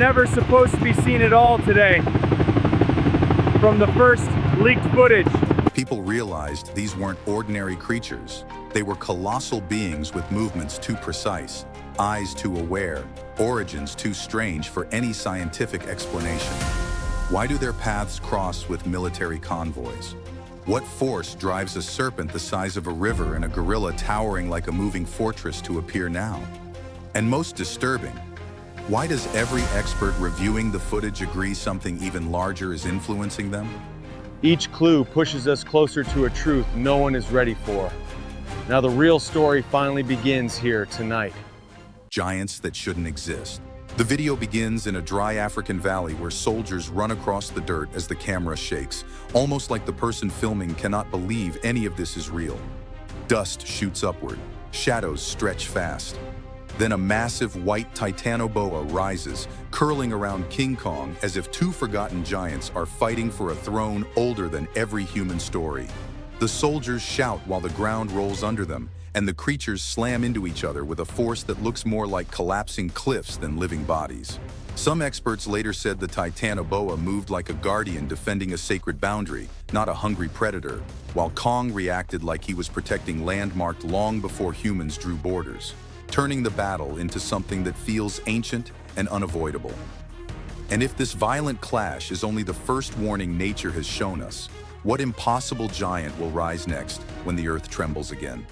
never supposed to be seen at all today. From the first leaked footage. People realized these weren't ordinary creatures. They were colossal beings with movements too precise, eyes too aware, origins too strange for any scientific explanation. Why do their paths cross with military convoys? What force drives a serpent the size of a river and a gorilla towering like a moving fortress to appear now? And most disturbing, why does every expert reviewing the footage agree something even larger is influencing them? Each clue pushes us closer to a truth no one is ready for. Now the real story finally begins here tonight. Giants that shouldn't exist. The video begins in a dry African valley where soldiers run across the dirt as the camera shakes, almost like the person filming cannot believe any of this is real. Dust shoots upward, shadows stretch fast. Then a massive white Titanoboa rises, curling around King Kong as if two forgotten giants are fighting for a throne older than every human story. The soldiers shout while the ground rolls under them, and the creatures slam into each other with a force that looks more like collapsing cliffs than living bodies. Some experts later said the Titanoboa moved like a guardian defending a sacred boundary, not a hungry predator, while Kong reacted like he was protecting land marked long before humans drew borders, turning the battle into something that feels ancient and unavoidable. And if this violent clash is only the first warning nature has shown us, what impossible giant will rise next when the earth trembles again?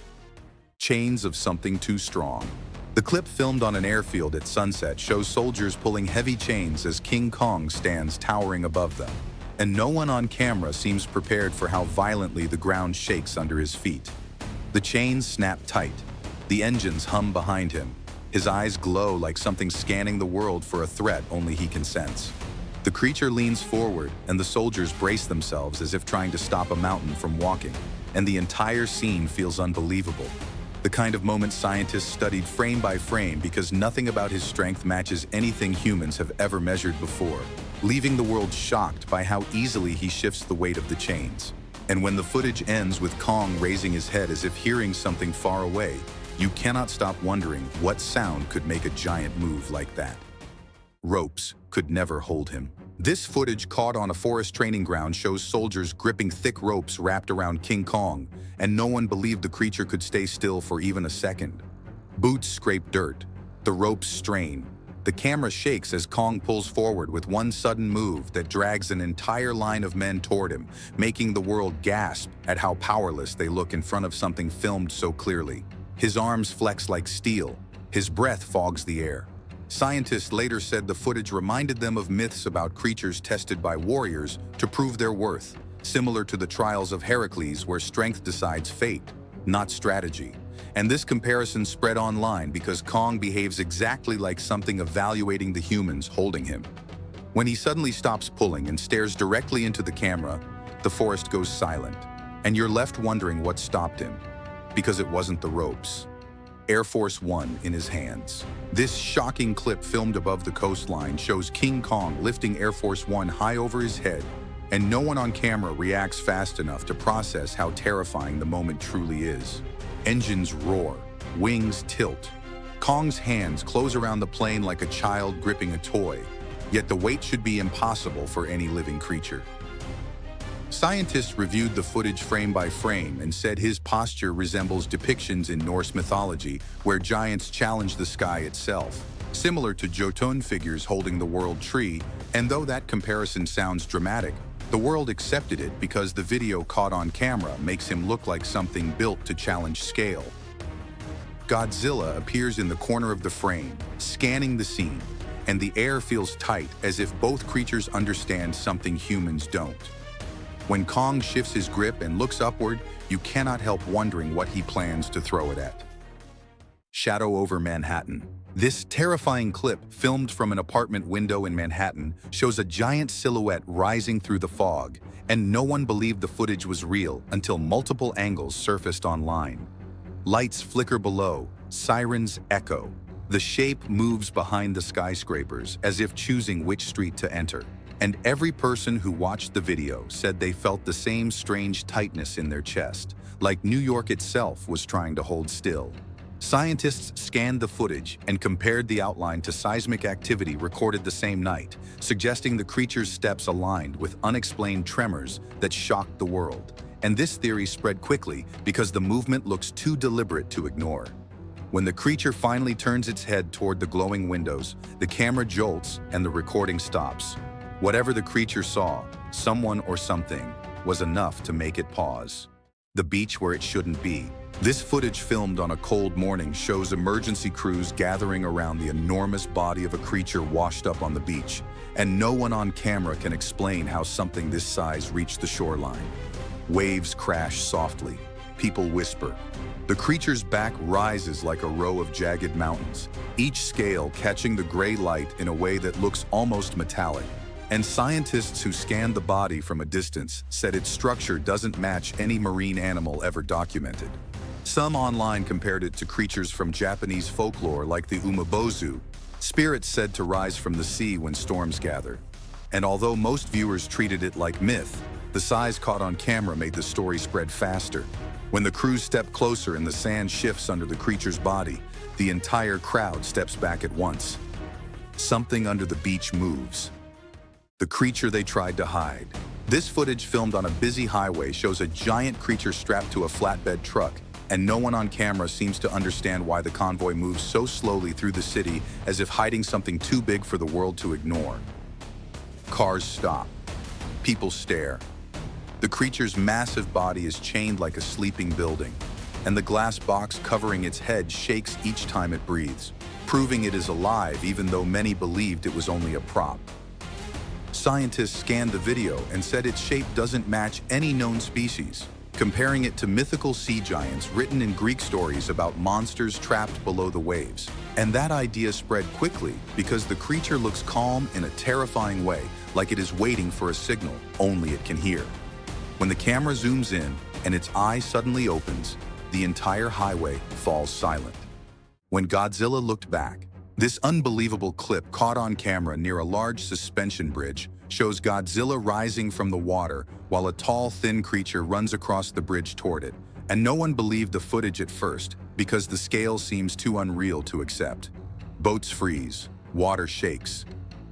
Chains of something too strong. The clip filmed on an airfield at sunset shows soldiers pulling heavy chains as King Kong stands towering above them. And no one on camera seems prepared for how violently the ground shakes under his feet. The chains snap tight. The engines hum behind him. His eyes glow like something scanning the world for a threat only he can sense. The creature leans forward, and the soldiers brace themselves as if trying to stop a mountain from walking, and the entire scene feels unbelievable. The kind of moment scientists studied frame by frame because nothing about his strength matches anything humans have ever measured before, leaving the world shocked by how easily he shifts the weight of the chains. And when the footage ends with Kong raising his head as if hearing something far away, you cannot stop wondering what sound could make a giant move like that. Ropes could never hold him. This footage caught on a forest training ground shows soldiers gripping thick ropes wrapped around King Kong, and no one believed the creature could stay still for even a second. Boots scrape dirt. The ropes strain. The camera shakes as Kong pulls forward with one sudden move that drags an entire line of men toward him, making the world gasp at how powerless they look in front of something filmed so clearly. His arms flex like steel. His breath fogs the air. Scientists later said the footage reminded them of myths about creatures tested by warriors to prove their worth, similar to the trials of Heracles where strength decides fate, not strategy. And this comparison spread online because Kong behaves exactly like something evaluating the humans holding him. When he suddenly stops pulling and stares directly into the camera, the forest goes silent, and you're left wondering what stopped him, because it wasn't the ropes. Air Force One in his hands. This shocking clip filmed above the coastline shows King Kong lifting Air Force One high over his head, and no one on camera reacts fast enough to process how terrifying the moment truly is. Engines roar, wings tilt. Kong's hands close around the plane like a child gripping a toy, yet the weight should be impossible for any living creature. Scientists reviewed the footage frame by frame and said his posture resembles depictions in Norse mythology where giants challenge the sky itself, similar to Jotun figures holding the world tree, and though that comparison sounds dramatic, the world accepted it because the video caught on camera makes him look like something built to challenge scale. Godzilla appears in the corner of the frame, scanning the scene, and the air feels tight as if both creatures understand something humans don't. When Kong shifts his grip and looks upward, you cannot help wondering what he plans to throw it at. Shadow over Manhattan. This terrifying clip, filmed from an apartment window in Manhattan, shows a giant silhouette rising through the fog, and no one believed the footage was real until multiple angles surfaced online. Lights flicker below, sirens echo. The shape moves behind the skyscrapers as if choosing which street to enter. And every person who watched the video said they felt the same strange tightness in their chest, like New York itself was trying to hold still. Scientists scanned the footage and compared the outline to seismic activity recorded the same night, suggesting the creature's steps aligned with unexplained tremors that shocked the world. And this theory spread quickly because the movement looks too deliberate to ignore. When the creature finally turns its head toward the glowing windows, the camera jolts and the recording stops. Whatever the creature saw, someone or something, was enough to make it pause. The beach where it shouldn't be. This footage filmed on a cold morning shows emergency crews gathering around the enormous body of a creature washed up on the beach, and no one on camera can explain how something this size reached the shoreline. Waves crash softly. People whisper. The creature's back rises like a row of jagged mountains, each scale catching the gray light in a way that looks almost metallic. And scientists who scanned the body from a distance said its structure doesn't match any marine animal ever documented. Some online compared it to creatures from Japanese folklore like the umabozu, spirits said to rise from the sea when storms gather. And although most viewers treated it like myth, the size caught on camera made the story spread faster. When the crews step closer and the sand shifts under the creature's body, the entire crowd steps back at once. Something under the beach moves. The creature they tried to hide. This footage filmed on a busy highway shows a giant creature strapped to a flatbed truck, and no one on camera seems to understand why the convoy moves so slowly through the city as if hiding something too big for the world to ignore. Cars stop. People stare. The creature's massive body is chained like a sleeping building, and the glass box covering its head shakes each time it breathes, proving it is alive even though many believed it was only a prop. Scientists scanned the video and said its shape doesn't match any known species, comparing it to mythical sea giants written in Greek stories about monsters trapped below the waves. And that idea spread quickly because the creature looks calm in a terrifying way, like it is waiting for a signal only it can hear. When the camera zooms in and its eye suddenly opens, the entire highway falls silent. When Godzilla looked back, this unbelievable clip caught on camera near a large suspension bridge shows Godzilla rising from the water while a tall, thin creature runs across the bridge toward it. And no one believed the footage at first because the scale seems too unreal to accept. Boats freeze, water shakes.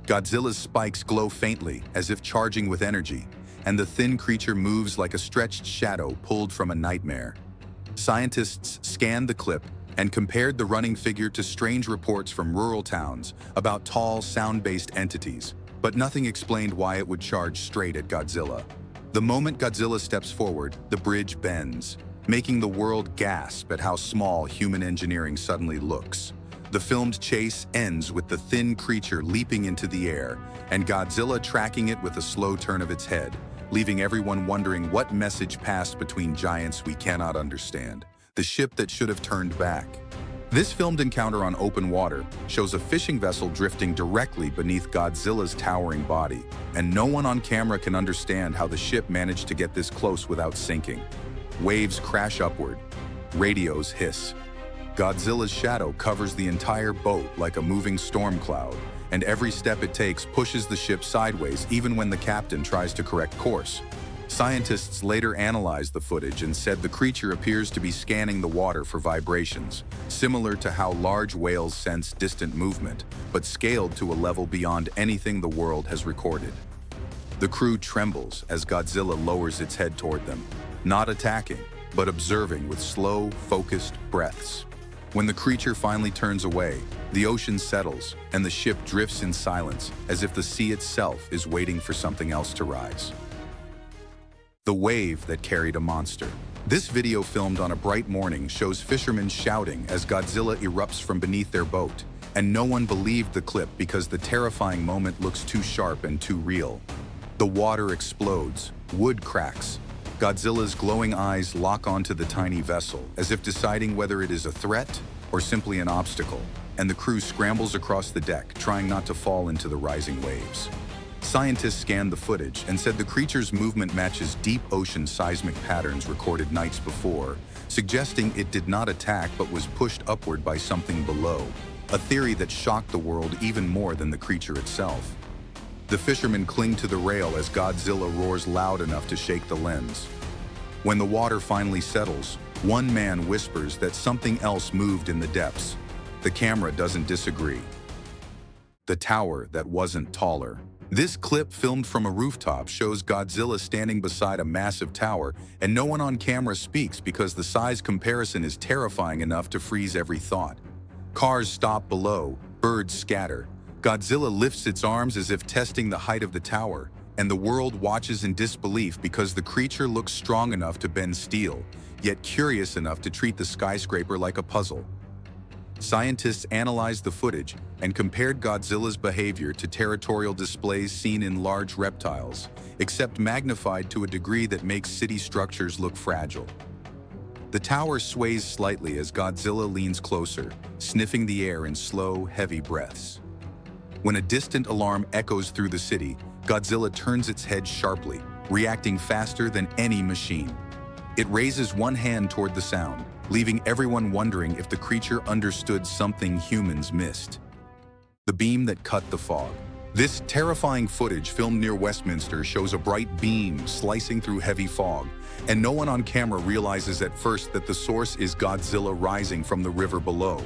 Godzilla's spikes glow faintly as if charging with energy, and the thin creature moves like a stretched shadow pulled from a nightmare. Scientists scanned the clip and compared the running figure to strange reports from rural towns about tall, sound-based entities, but nothing explained why it would charge straight at Godzilla. The moment Godzilla steps forward, the bridge bends, making the world gasp at how small human engineering suddenly looks. The filmed chase ends with the thin creature leaping into the air and Godzilla tracking it with a slow turn of its head, leaving everyone wondering what message passed between giants we cannot understand. The ship that should have turned back. This filmed encounter on open water shows a fishing vessel drifting directly beneath Godzilla's towering body, and no one on camera can understand how the ship managed to get this close without sinking. Waves crash upward. Radios hiss. Godzilla's shadow covers the entire boat like a moving storm cloud, and every step it takes pushes the ship sideways even when the captain tries to correct course. Scientists later analyzed the footage and said the creature appears to be scanning the water for vibrations, similar to how large whales sense distant movement, but scaled to a level beyond anything the world has recorded. The crew trembles as Godzilla lowers its head toward them, not attacking, but observing with slow, focused breaths. When the creature finally turns away, the ocean settles and the ship drifts in silence as if the sea itself is waiting for something else to rise. The wave that carried a monster. This video filmed on a bright morning shows fishermen shouting as Godzilla erupts from beneath their boat, and no one believed the clip because the terrifying moment looks too sharp and too real. The water explodes, wood cracks. Godzilla's glowing eyes lock onto the tiny vessel, as if deciding whether it is a threat or simply an obstacle, and the crew scrambles across the deck, trying not to fall into the rising waves. Scientists scanned the footage and said the creature's movement matches deep ocean seismic patterns recorded nights before, suggesting it did not attack but was pushed upward by something below, a theory that shocked the world even more than the creature itself. The fishermen cling to the rail as Godzilla roars loud enough to shake the lens. When the water finally settles, One man whispers that something else moved in the depths. The camera doesn't disagree. The tower that wasn't taller. This clip, filmed from a rooftop, shows Godzilla standing beside a massive tower, and no one on camera speaks because the size comparison is terrifying enough to freeze every thought. Cars stop below, birds scatter. Godzilla lifts its arms as if testing the height of the tower, and the world watches in disbelief because the creature looks strong enough to bend steel, yet curious enough to treat the skyscraper like a puzzle. Scientists analyzed the footage and compared Godzilla's behavior to territorial displays seen in large reptiles, except magnified to a degree that makes city structures look fragile. The tower sways slightly as Godzilla leans closer, sniffing the air in slow, heavy breaths. When a distant alarm echoes through the city, Godzilla turns its head sharply, reacting faster than any machine. It raises one hand toward the sound, leaving everyone wondering if the creature understood something humans missed. The beam that cut the fog. This terrifying footage filmed near Westminster shows a bright beam slicing through heavy fog, and no one on camera realizes at first that the source is Godzilla rising from the river below.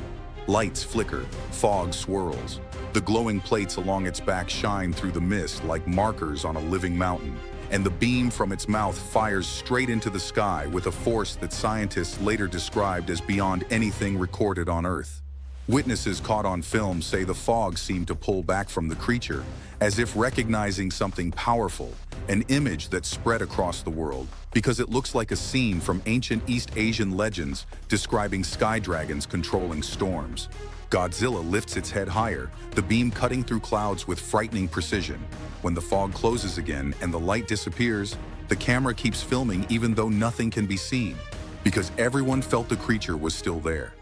Lights flicker, fog swirls. The glowing plates along its back shine through the mist like markers on a living mountain, and the beam from its mouth fires straight into the sky with a force that scientists later described as beyond anything recorded on Earth. Witnesses caught on film say the fog seemed to pull back from the creature, as if recognizing something powerful, an image that spread across the world, because it looks like a scene from ancient East Asian legends describing sky dragons controlling storms. Godzilla lifts its head higher, the beam cutting through clouds with frightening precision. When the fog closes again and the light disappears, the camera keeps filming even though nothing can be seen, because everyone felt the creature was still there.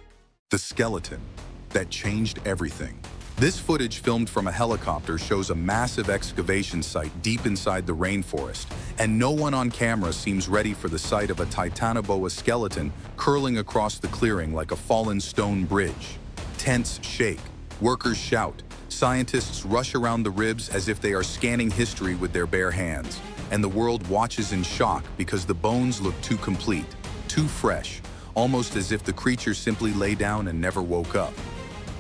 The skeleton that changed everything. This footage, filmed from a helicopter, shows a massive excavation site deep inside the rainforest, and no one on camera seems ready for the sight of a Titanoboa skeleton curling across the clearing like a fallen stone bridge. Tents shake, workers shout, scientists rush around the ribs as if they are scanning history with their bare hands, and the world watches in shock because the bones look too complete, too fresh, almost as if the creature simply lay down and never woke up.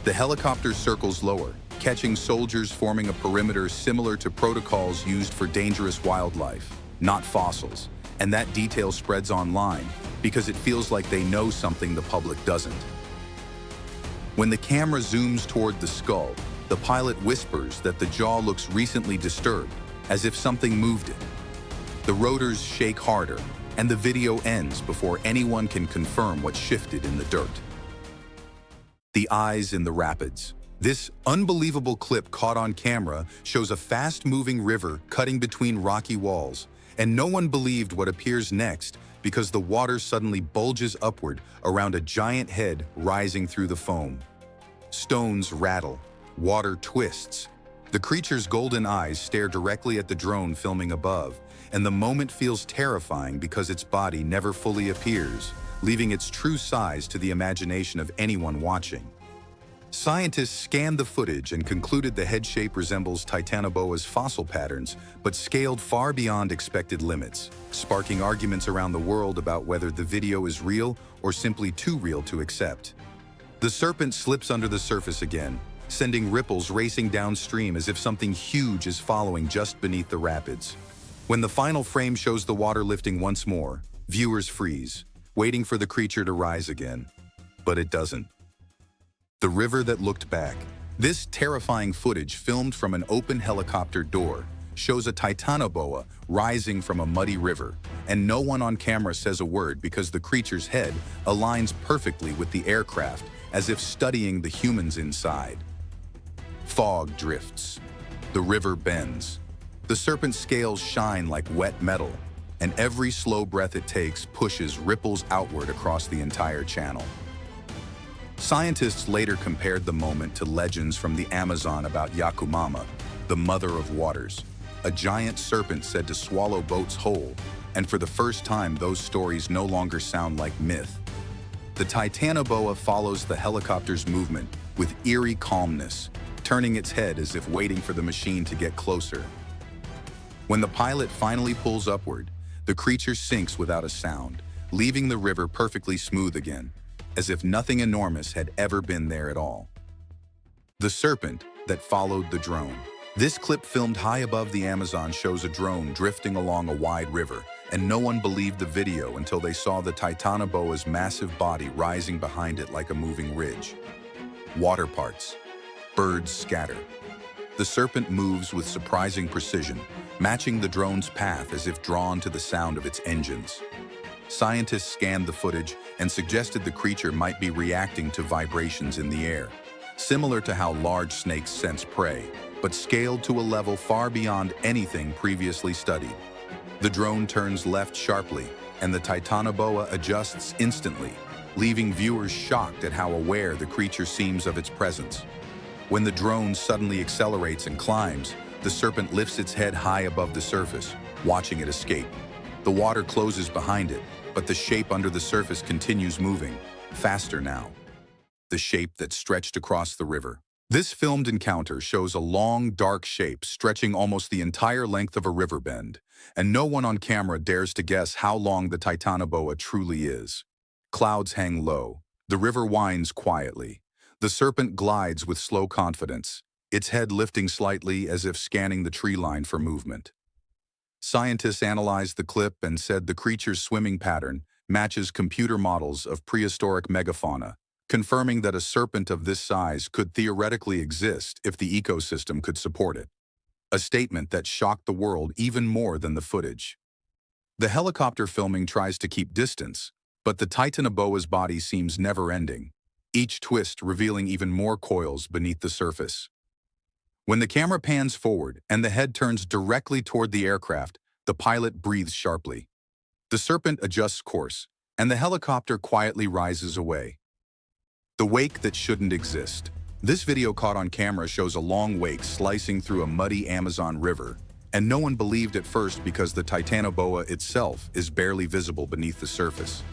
The helicopter circles lower, catching soldiers, forming a perimeter similar to protocols used for dangerous wildlife, not fossils, and that detail spreads online because it feels like they know something the public doesn't. When the camera zooms toward the skull, the pilot whispers that the jaw looks recently disturbed, as if something moved it. The rotors shake harder, and the video ends before anyone can confirm what shifted in the dirt. The eyes in the rapids. This unbelievable clip caught on camera shows a fast-moving river cutting between rocky walls, and no one believed what appears next because the water suddenly bulges upward around a giant head rising through the foam. Stones rattle, water twists. The creature's golden eyes stare directly at the drone filming above, and the moment feels terrifying because its body never fully appears, leaving its true size to the imagination of anyone watching. Scientists scanned the footage and concluded the head shape resembles Titanoboa's fossil patterns, but scaled far beyond expected limits, sparking arguments around the world about whether the video is real or simply too real to accept. The serpent slips under the surface again, sending ripples racing downstream as if something huge is following just beneath the rapids. When the final frame shows the water lifting once more, viewers freeze, waiting for the creature to rise again. But it doesn't. The river that looked back. This terrifying footage, filmed from an open helicopter door, shows a Titanoboa rising from a muddy river, and no one on camera says a word because the creature's head aligns perfectly with the aircraft, as if studying the humans inside. Fog drifts. The river bends. The serpent's scales shine like wet metal, and every slow breath it takes pushes ripples outward across the entire channel. Scientists later compared the moment to legends from the Amazon about Yakumama, the mother of waters, a giant serpent said to swallow boats whole, and for the first time those stories no longer sound like myth. The Titanoboa follows the helicopter's movement with eerie calmness, turning its head as if waiting for the machine to get closer. When the pilot finally pulls upward, the creature sinks without a sound, leaving the river perfectly smooth again, as if nothing enormous had ever been there at all. The serpent that followed the drone. This clip filmed high above the Amazon shows a drone drifting along a wide river, and no one believed the video until they saw the Titanoboa's massive body rising behind it like a moving ridge. Water parts. Birds scatter. The serpent moves with surprising precision, matching the drone's path as if drawn to the sound of its engines. Scientists scanned the footage and suggested the creature might be reacting to vibrations in the air, similar to how large snakes sense prey, but scaled to a level far beyond anything previously studied. The drone turns left sharply, and the Titanoboa adjusts instantly, leaving viewers shocked at how aware the creature seems of its presence. When the drone suddenly accelerates and climbs, the serpent lifts its head high above the surface, watching it escape. The water closes behind it, but the shape under the surface continues moving, faster now. The shape that stretched across the river. This filmed encounter shows a long, dark shape stretching almost the entire length of a river bend, and no one on camera dares to guess how long the Titanoboa truly is. Clouds hang low. The river winds quietly. The serpent glides with slow confidence, its head lifting slightly as if scanning the tree line for movement. Scientists analyzed the clip and said the creature's swimming pattern matches computer models of prehistoric megafauna, confirming that a serpent of this size could theoretically exist if the ecosystem could support it. A statement that shocked the world even more than the footage. The helicopter filming tries to keep distance, but the Titanoboa's body seems never-ending, each twist revealing even more coils beneath the surface. When the camera pans forward and the head turns directly toward the aircraft, the pilot breathes sharply. The serpent adjusts course, and the helicopter quietly rises away. The wake that shouldn't exist. This video caught on camera shows a long wake slicing through a muddy Amazon river, and no one believed at first because the Titanoboa itself is barely visible beneath the surface.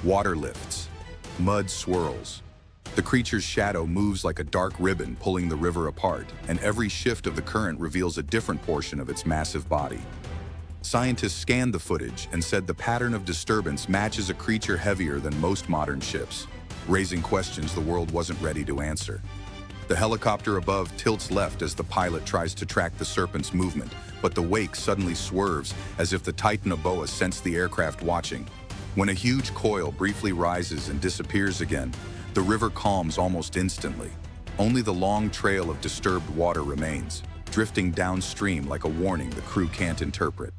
Water lifts. Mud swirls. The creature's shadow moves like a dark ribbon pulling the river apart, and every shift of the current reveals a different portion of its massive body. Scientists scanned the footage and said the pattern of disturbance matches a creature heavier than most modern ships, raising questions the world wasn't ready to answer. The helicopter above tilts left as the pilot tries to track the serpent's movement, but the wake suddenly swerves as if the Titanoboa sensed the aircraft watching. When a huge coil briefly rises and disappears again, the river calms almost instantly. Only the long trail of disturbed water remains, drifting downstream like a warning the crew can't interpret.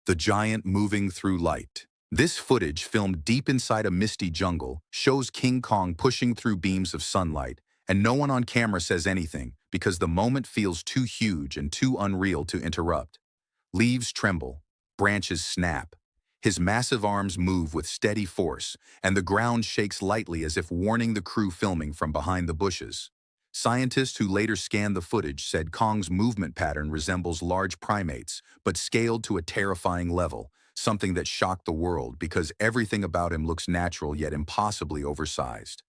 The giant moving through light. This footage, filmed deep inside a misty jungle, shows King Kong pushing through beams of sunlight, and no one on camera says anything because the moment feels too huge and too unreal to interrupt. Leaves tremble, branches snap. His massive arms move with steady force, and the ground shakes lightly as if warning the crew filming from behind the bushes. Scientists who later scanned the footage said Kong's movement pattern resembles large primates, but scaled to a terrifying level, something that shocked the world because everything about him looks natural yet impossibly oversized.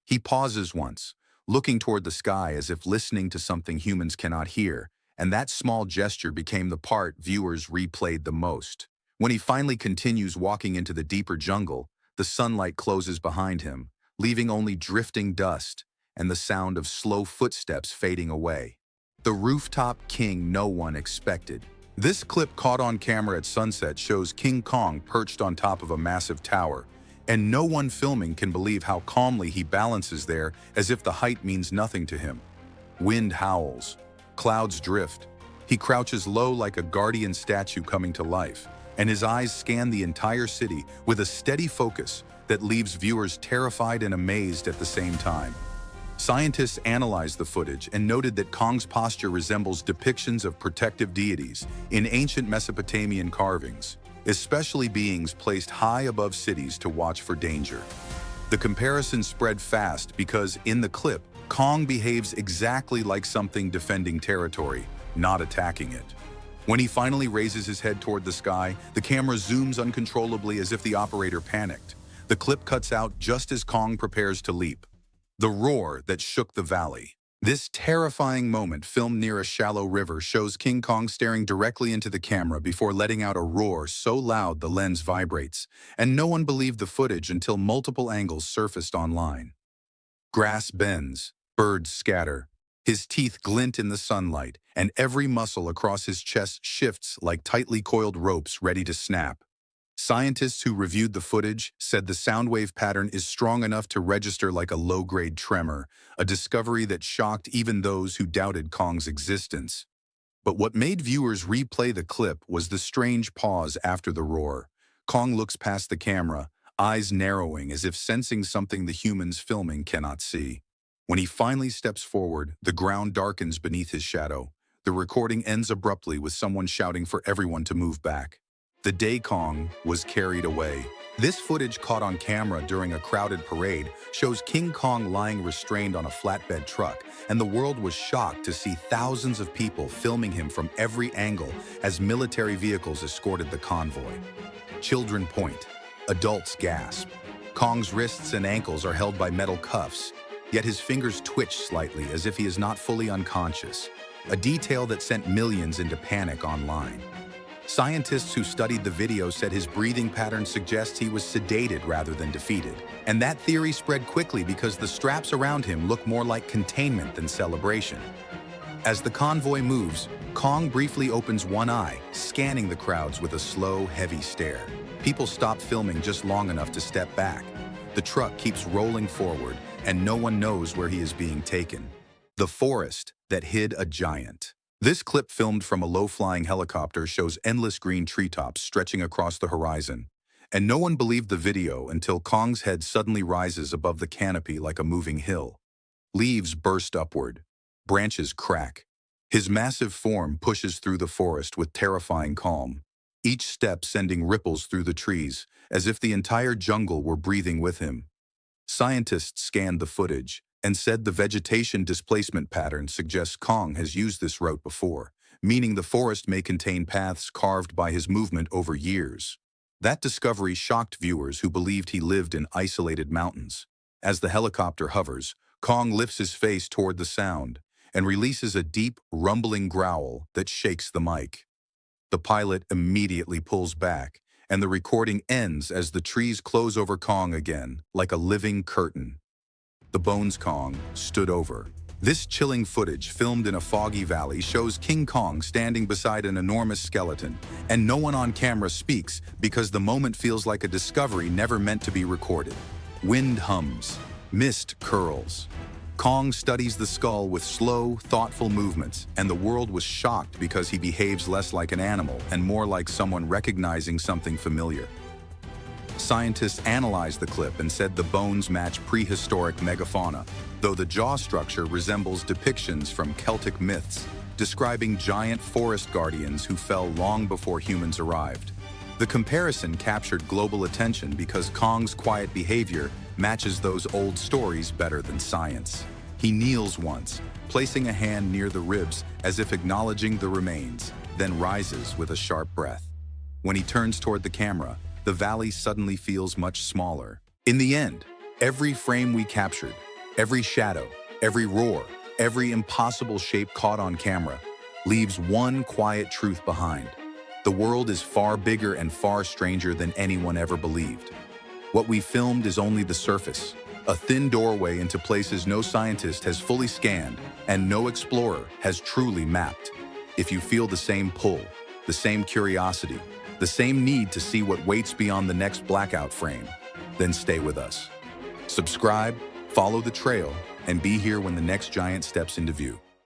He pauses once, looking toward the sky as if listening to something humans cannot hear, and that small gesture became the part viewers replayed the most. When he finally continues walking into the deeper jungle, the sunlight closes behind him, leaving only drifting dust and the sound of slow footsteps fading away. The rooftop king no one expected. This clip caught on camera at sunset shows King Kong perched on top of a massive tower, and no one filming can believe how calmly he balances there as if the height means nothing to him. Wind howls, clouds drift. He crouches low like a guardian statue coming to life, and his eyes scan the entire city with a steady focus that leaves viewers terrified and amazed at the same time. Scientists analyzed the footage and noted that Kong's posture resembles depictions of protective deities in ancient Mesopotamian carvings, especially beings placed high above cities to watch for danger. The comparison spread fast because, in the clip, Kong behaves exactly like something defending territory, not attacking it. When he finally raises his head toward the sky, the camera zooms uncontrollably as if the operator panicked. The clip cuts out just as Kong prepares to leap. The roar that shook the valley. This terrifying moment filmed near a shallow river shows King Kong staring directly into the camera before letting out a roar so loud the lens vibrates, and no one believed the footage until multiple angles surfaced online. Grass bends, birds scatter, his teeth glint in the sunlight, and every muscle across his chest shifts like tightly coiled ropes ready to snap. Scientists who reviewed the footage said the sound wave pattern is strong enough to register like a low-grade tremor, a discovery that shocked even those who doubted Kong's existence. But what made viewers replay the clip was the strange pause after the roar. Kong looks past the camera, eyes narrowing as if sensing something the humans filming cannot see. When he finally steps forward, the ground darkens beneath his shadow. The recording ends abruptly with someone shouting for everyone to move back. The day Kong was carried away. This footage caught on camera during a crowded parade shows King Kong lying restrained on a flatbed truck, and the world was shocked to see thousands of people filming him from every angle as military vehicles escorted the convoy. Children point. Adults gasp. Kong's wrists and ankles are held by metal cuffs, yet his fingers twitch slightly as if he is not fully unconscious, a detail that sent millions into panic online. Scientists who studied the video said his breathing pattern suggests he was sedated rather than defeated. And that theory spread quickly because the straps around him look more like containment than celebration. As the convoy moves, Kong briefly opens one eye, scanning the crowds with a slow, heavy stare. People stop filming just long enough to step back. The truck keeps rolling forward, and no one knows where he is being taken. The forest that hid a giant. This clip filmed from a low-flying helicopter shows endless green treetops stretching across the horizon. And no one believed the video until Kong's head suddenly rises above the canopy like a moving hill. Leaves burst upward. Branches crack. His massive form pushes through the forest with terrifying calm, each step sending ripples through the trees, as if the entire jungle were breathing with him. Scientists scanned the footage and said the vegetation displacement pattern suggests Kong has used this route before, meaning the forest may contain paths carved by his movement over years. That discovery shocked viewers who believed he lived in isolated mountains. As the helicopter hovers, Kong lifts his face toward the sound and releases a deep, rumbling growl that shakes the mic. The pilot immediately pulls back, and the recording ends as the trees close over Kong again, like a living curtain. The bones Kong stood over. This chilling footage, filmed in a foggy valley, shows King Kong standing beside an enormous skeleton, and no one on camera speaks because the moment feels like a discovery never meant to be recorded. Wind hums. Mist curls. Kong studies the skull with slow, thoughtful movements, and the world was shocked because he behaves less like an animal and more like someone recognizing something familiar. Scientists analyzed the clip and said the bones match prehistoric megafauna, though the jaw structure resembles depictions from Celtic myths, describing giant forest guardians who fell long before humans arrived. The comparison captured global attention because Kong's quiet behavior matches those old stories better than science. He kneels once, placing a hand near the ribs as if acknowledging the remains, then rises with a sharp breath. When he turns toward the camera, the valley suddenly feels much smaller. In the end, every frame we captured, every shadow, every roar, every impossible shape caught on camera, leaves one quiet truth behind. The world is far bigger and far stranger than anyone ever believed. What we filmed is only the surface, a thin doorway into places no scientist has fully scanned and no explorer has truly mapped. If you feel the same pull, the same curiosity, the same need to see what waits beyond the next blackout frame, then stay with us. Subscribe, follow the trail, and be here when the next giant steps into view.